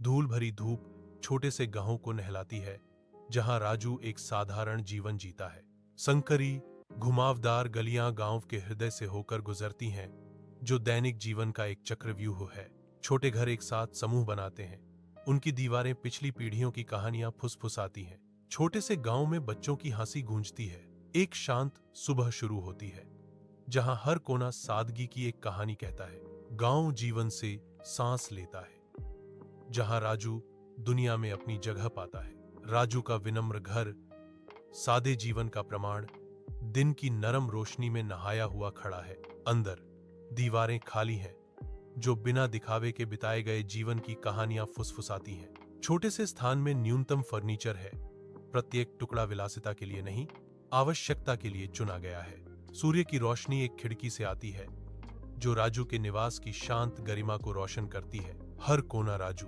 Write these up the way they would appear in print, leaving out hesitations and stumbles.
धूल भरी धूप छोटे से गांव को नहलाती है, जहां राजू एक साधारण जीवन जीता है। संकरी घुमावदार गलियां गांव के हृदय से होकर गुजरती हैं, जो दैनिक जीवन का एक चक्रव्यूह है। छोटे घर एक साथ समूह बनाते हैं, उनकी दीवारें पिछली पीढ़ियों की कहानियां फुसफुसाती हैं। छोटे से गांव में बच्चों की हंसी गूंजती है। एक शांत सुबह शुरू होती है, जहां हर कोना सादगी की एक कहानी कहता है। गांव जीवन से सांस लेता है, जहां राजू दुनिया में अपनी जगह पाता है। राजू का विनम्र घर सादे जीवन का प्रमाण दिन की नरम रोशनी में नहाया हुआ खड़ा है। अंदर दीवारें खाली हैं, जो बिना दिखावे के बिताए गए जीवन की कहानियां फुसफुसाती हैं। छोटे से स्थान में न्यूनतम फर्नीचर है। प्रत्येक टुकड़ा विलासिता के लिए नहीं, आवश्यकता के लिए चुना गया है। सूर्य की रोशनी एक खिड़की से आती है, जो राजू के निवास की शांत गरिमा को रोशन करती है। हर कोना राजू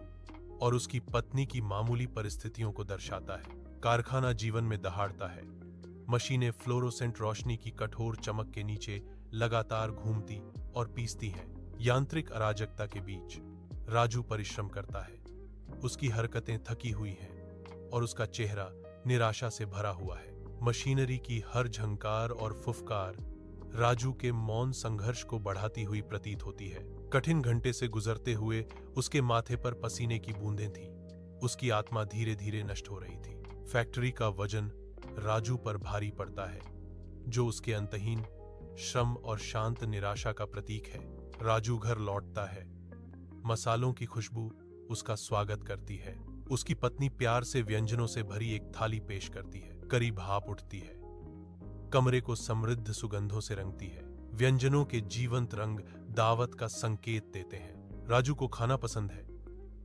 और उसकी पत्नी की मामूली परिस्थितियों को दर्शाता है। कारखाना जीवन में दहाड़ता है। मशीनें फ्लोरोसेंट रोशनी की कठोर चमक के नीचे लगातार घूमती और पीसती हैं। यांत्रिक अराजकता के बीच राजू परिश्रम करता है। उसकी हरकतें थकी हुई हैं और उसका चेहरा निराशा से भरा हुआ है। मशीनरी की हर झंकार और फुफकार राजू के मौन संघर्ष को बढ़ाती हुई प्रतीत होती है। कठिन घंटे से गुजरते हुए उसके माथे पर पसीने की बूंदें थीं। उसकी आत्मा धीरे धीरे नष्ट हो रही थी। फैक्ट्री का वजन राजू पर भारी पड़ता है, जो उसके अंतहीन श्रम और शांत निराशा का प्रतीक है। राजू घर लौटता है। मसालों की खुशबू उसका स्वागत करती है। उसकी पत्नी प्यार से व्यंजनों से भरी एक थाली पेश करती है। करी भाप उठती है, कमरे को समृद्ध सुगंधों से रंगती है। व्यंजनों के जीवंत रंग दावत का संकेत देते हैं। राजू को खाना पसंद है,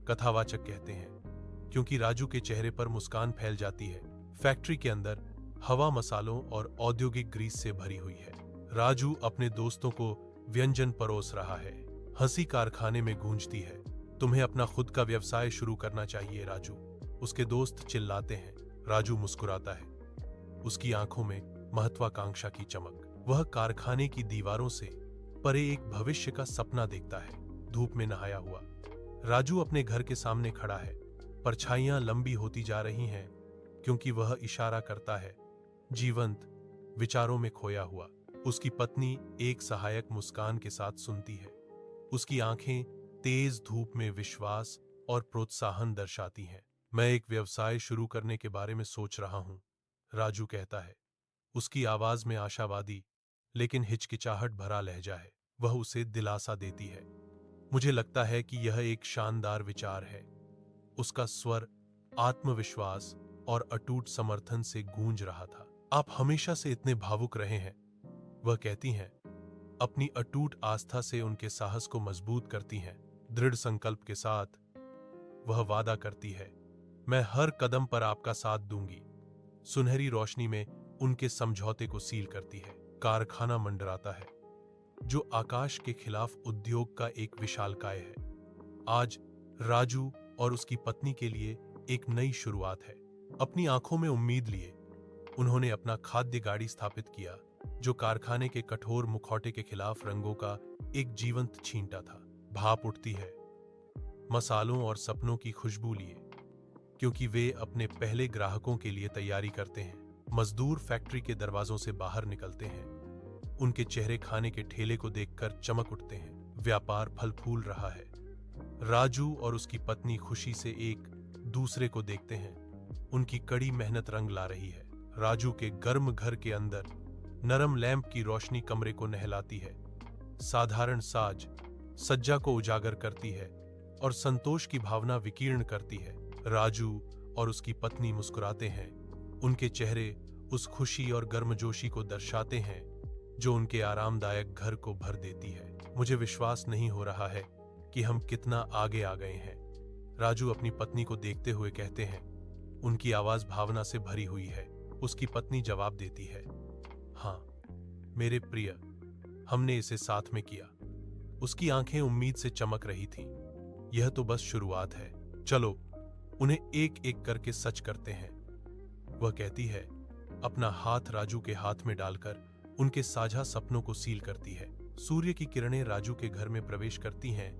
कथावाचक कहते हैं, क्योंकि राजू के चेहरे पर मुस्कान फैल जाती है। फैक्ट्री के अंदर हवा मसालों और औद्योगिक ग्रीस से भरी हुई है। राजू अपने दोस्तों को व्यंजन परोस रहा है। हंसी कारखाने में गूंजती है। तुम्हें अपना खुद का व्यवसाय शुरू करना चाहिए राजू, उसके दोस्त चिल्लाते हैं। राजू मुस्कुराता है, उसकी आंखों में महत्वाकांक्षा की चमक। वह कारखाने की दीवारों से परे एक भविष्य का सपना देखता है। धूप में नहाया हुआ राजू अपने घर के सामने खड़ा है। परछाइयां लंबी होती जा रही हैं, क्योंकि वह इशारा करता है, जीवंत विचारों में खोया हुआ। उसकी पत्नी एक सहायक मुस्कान के साथ सुनती है। उसकी आंखें तेज धूप में विश्वास और प्रोत्साहन दर्शाती हैं। मैं एक व्यवसाय शुरू करने के बारे में सोच रहा हूं, राजू कहता है। उसकी आवाज में आशावादी लेकिन हिचकिचाहट भरा लहजा है। वह उसे दिलासा देती है। मुझे लगता है कि यह एक शानदार विचार है। उसका स्वर आत्मविश्वास और अटूट समर्थन से गूंज रहा था। आप हमेशा से इतने भावुक रहे हैं, वह कहती हैं। अपनी अटूट आस्था से उनके साहस को मजबूत करती हैं। दृढ़ संकल्प के साथ वह वादा करती है, मैं हर कदम पर आपका साथ दूंगी। सुनहरी रोशनी में उनके समझौते को सील करती है। कारखाना मंडराता है, जो आकाश के खिलाफ उद्योग का एक विशालकाय है। आज राजू और उसकी पत्नी के लिए एक नई शुरुआत है। अपनी आंखों में उम्मीद लिए उन्होंने अपना खाद्य गाड़ी स्थापित किया, जो कारखाने के कठोर मुखौटे के खिलाफ रंगों का एक जीवंत छींटा था। भाप उठती है, मसालों और सपनों की खुशबू लिए, क्योंकि वे अपने पहले ग्राहकों के लिए तैयारी करते हैं। मजदूर फैक्ट्री के दरवाजों से बाहर निकलते हैं। उनके चेहरे खाने के ठेले को देखकर चमक उठते हैं। व्यापार फल फूल रहा है। राजू और उसकी पत्नी खुशी से एक दूसरे को देखते हैं। उनकी कड़ी मेहनत रंग ला रही है। राजू के गर्म घर के अंदर नरम लैंप की रोशनी कमरे को नहलाती है। साधारण साज सज्जा को उजागर करती है और संतोष की भावना विकीर्ण करती है। राजू और उसकी पत्नी मुस्कुराते हैं। उनके चेहरे उस खुशी और गर्मजोशी को दर्शाते हैं जो उनके आरामदायक घर को भर देती है। मुझे विश्वास नहीं हो रहा है कि हम कितना आगे आ गए हैं, राजू अपनी पत्नी को देखते हुए कहते हैं। उनकी आवाज भावना से भरी हुई है। उसकी पत्नी जवाब देती है, हाँ मेरे प्रिय, हमने इसे साथ में किया। उसकी आंखें उम्मीद से चमक रही थीं। यह तो बस शुरुआत है, चलो उन्हें एक एक करके सच करते हैं, वह कहती है, अपना हाथ राजू के हाथ में डालकर उनके साझा सपनों को सील करती है। सूर्य की किरणें राजू के घर में प्रवेश करती हैं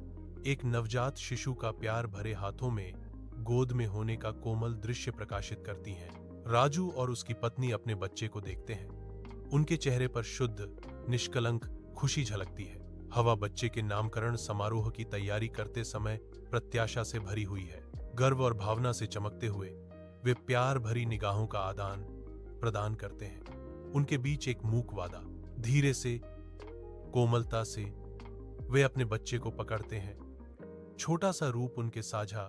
एक नवजात शिशु का प्यार भरे हाथों में गोद में होने का कोमल दृश्य प्रकाशित करती हैं। राजू और उसकी पत्नी अपने बच्चे को देखते हैं। उनके चेहरे पर शुद्ध, निष्कलंक खुशी झलकती है। हवा बच्चे के नामकरण समारोह की तैयारी करते समय प्रत्याशा से भरी हुई है। गर्व और भावना से चमकते हुए वे प्यार भरी निगाहों का आदान प्रदान करते हैं। उनके बीच एक मूक वादा। धीरे से, कोमलता से वे अपने बच्चे को पकड़ते हैं। छोटा सा रूप उनके साझा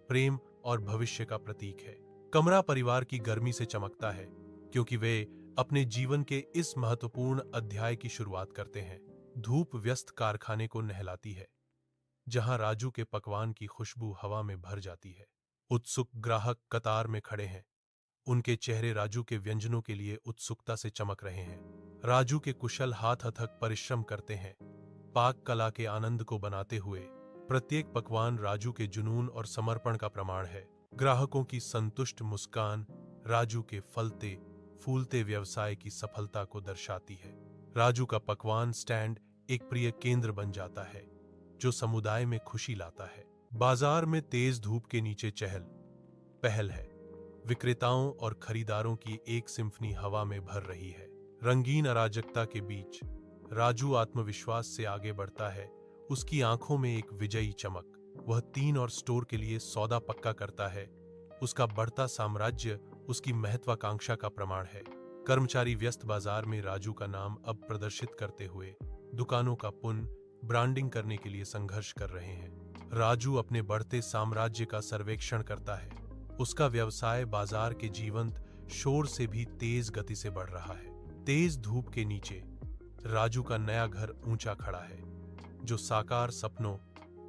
प्रेम और भविष्य का प्रतीक है। कमरा परिवार की गर्मी से चमकता है क्योंकि वे अपने जीवन के इस महत्वपूर्ण अध्याय की शुरुआत करते हैं। धूप व्यस्त कारखाने को नहलाती है, जहां राजू के पकवान की खुशबू हवा में भर जाती है। उत्सुक ग्राहक कतार में खड़े हैं। उनके चेहरे राजू के व्यंजनों के लिए उत्सुकता से चमक रहे हैं। राजू के कुशल हाथ अथक परिश्रम करते हैं, पाक कला के आनंद को बनाते हुए। प्रत्येक पकवान राजू के जुनून और समर्पण का प्रमाण है। ग्राहकों की संतुष्ट मुस्कान राजू के फलते फूलते व्यवसाय की सफलता को दर्शाती है। राजू का पकवान स्टैंड एक प्रिय केंद्र बन जाता है, जो समुदाय में खुशी लाता है। बाजार में तेज धूप के नीचे चहल पहल है। विक्रेताओं और खरीदारों की एक सिम्फनी हवा में भर रही है। रंगीन अराजकता के बीच राजू आत्मविश्वास से आगे बढ़ता है। उसकी आंखों में एक विजयी चमक। वह 3 और स्टोर के लिए सौदा पक्का करता है। उसका बढ़ता साम्राज्य उसकी महत्वाकांक्षा का प्रमाण है। कर्मचारी व्यस्त बाजार में राजू का नाम अब प्रदर्शित करते हुए दुकानों का पुनः ब्रांडिंग करने के लिए संघर्ष कर रहे हैं। राजू अपने बढ़ते साम्राज्य का सर्वेक्षण करता है। उसका व्यवसाय बाजार के जीवंत शोर से भी तेज गति से बढ़ रहा है। तेज धूप के नीचे राजू का नया घर ऊंचा खड़ा है, जो साकार सपनों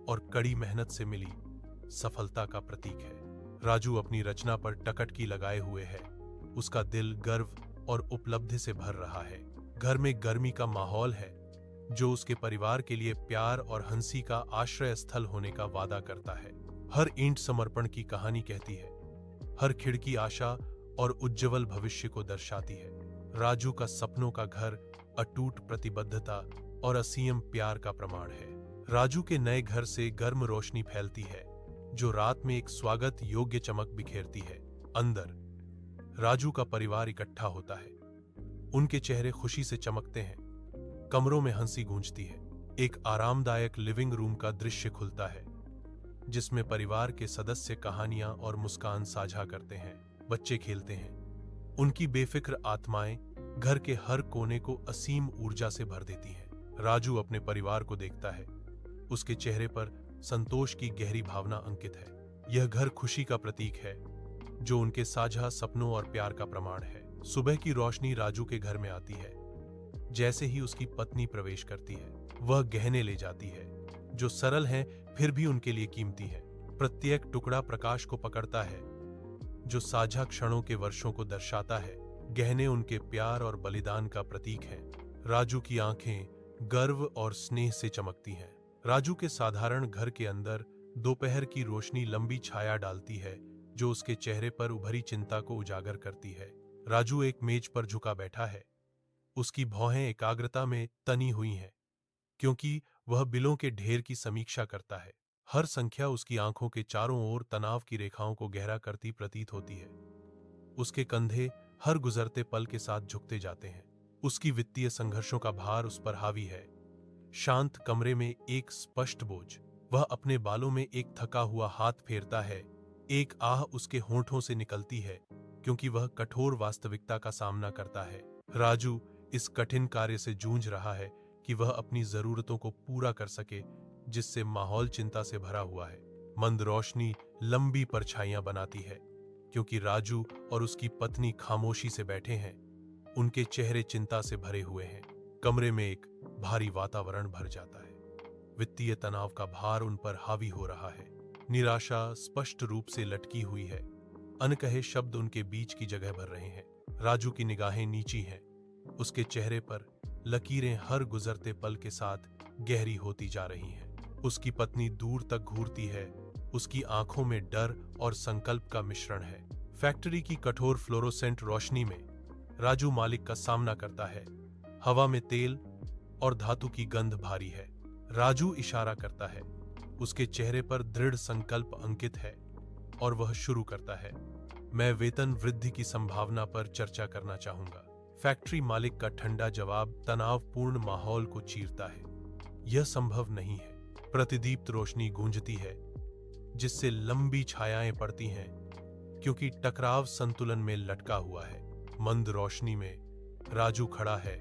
और कड़ी मेहनत से मिली सफलता का प्रतीक है। राजू अपनी रचना पर टकटकी लगाए हुए है। उसका दिल गर्व और उपलब्धि से भर रहा है। घर में गर्मी का माहौल है, जो उसके परिवार के लिए प्यार और हंसी का आश्रय स्थल होने का वादा करता है। हर ईंट समर्पण की कहानी कहती है। हर खिड़की आशा और उज्जवल भविष्य को दर्शाती है। राजू का सपनों का घर अटूट प्रतिबद्धता और असीम प्यार का प्रमाण है। राजू के नए घर से गर्म रोशनी फैलती है, जो रात में एक स्वागत योग्य चमक बिखेरती है। अंदर राजू का परिवार इकट्ठा होता है। उनके चेहरे खुशी से चमकते हैं। कमरों में हंसी गूंजती है। एक आरामदायक लिविंग रूम का दृश्य खुलता है, जिसमें परिवार के सदस्य कहानियां और मुस्कान साझा करते हैं। बच्चे खेलते हैं। उनकी बेफिक्र आत्माएं घर के हर कोने को असीम ऊर्जा से भर देती हैं। राजू अपने परिवार को देखता है। उसके चेहरे पर संतोष की गहरी भावना अंकित है। यह घर खुशी का प्रतीक है, जो उनके साझा सपनों और प्यार का प्रमाण है। सुबह की रोशनी राजू के घर में आती है। जैसे ही उसकी पत्नी प्रवेश करती है, वह गहने ले जाती है, जो सरल हैं फिर भी उनके लिए कीमती है। प्रत्येक टुकड़ा प्रकाश को पकड़ता है, जो साझा क्षणों के वर्षों को दर्शाता है। गहने उनके प्यार और बलिदान का प्रतीक हैं। राजू की आंखें गर्व और स्नेह से चमकती हैं। राजू के साधारण घर के अंदर दोपहर की रोशनी लंबी छाया डालती है, जो उसके चेहरे पर उभरी चिंता को उजागर करती है। राजू एक मेज पर झुका बैठा है। उसकी भौहें एकाग्रता में तनी हुई हैं, क्योंकि वह बिलों के ढेर की समीक्षा करता है। हर संख्या उसकी आंखों के चारों ओर तनाव की रेखाओं को गहरा करती प्रतीत होती है। उसके कंधे हर गुजरते पल के साथ झुकते जाते हैं। उसकी वित्तीय संघर्षों का भार उस पर हावी है। शांत कमरे में एक स्पष्ट बोझ। वह अपने बालों में एक थका हुआ हाथ फेरता है। एक आह उसके होंठों से निकलती है, क्योंकि वह कठोर वास्तविकता का सामना करता है। राजू इस कठिन कार्य से जूझ रहा है कि वह अपनी जरूरतों को पूरा कर सके, जिससे माहौल चिंता से भरा हुआ है। मंद रोशनी लंबी परछाइयां बनाती है, क्योंकि राजू और उसकी पत्नी खामोशी से बैठे हैं। उनके चेहरे चिंता से भरे हुए हैं। कमरे में एक भारी वातावरण भर जाता है। वित्तीय तनाव का भार उन पर हावी हो रहा है। निराशा स्पष्ट रूप से लटकी हुई है। अनकहे शब्द उनके बीच की जगह भर रहे हैं। राजू की निगाहें नीची हैं। उसके चेहरे पर लकीरें हर गुजरते पल के साथ गहरी होती जा रही हैं। उसकी पत्नी दूर तक घूरती है। उसकी आंखों में डर और संकल्प का मिश्रण है। फैक्ट्री की कठोर फ्लोरोसेंट रोशनी में राजू मालिक का सामना करता है। हवा में तेल और धातु की गंध भारी है। राजू इशारा करता है। उसके चेहरे पर दृढ़ संकल्प अंकित है और वह शुरू करता है। मैं वेतन वृद्धि की संभावना पर चर्चा करना चाहूंगा। फैक्ट्री मालिक का ठंडा जवाब तनावपूर्ण माहौल को चीरता है। यह संभव नहीं है। प्रतिदीप्त रोशनी गूंजती है जिससे लंबी छायाएं पड़ती हैं क्योंकि टकराव संतुलन में लटका हुआ है। मंद रोशनी में राजू खड़ा है,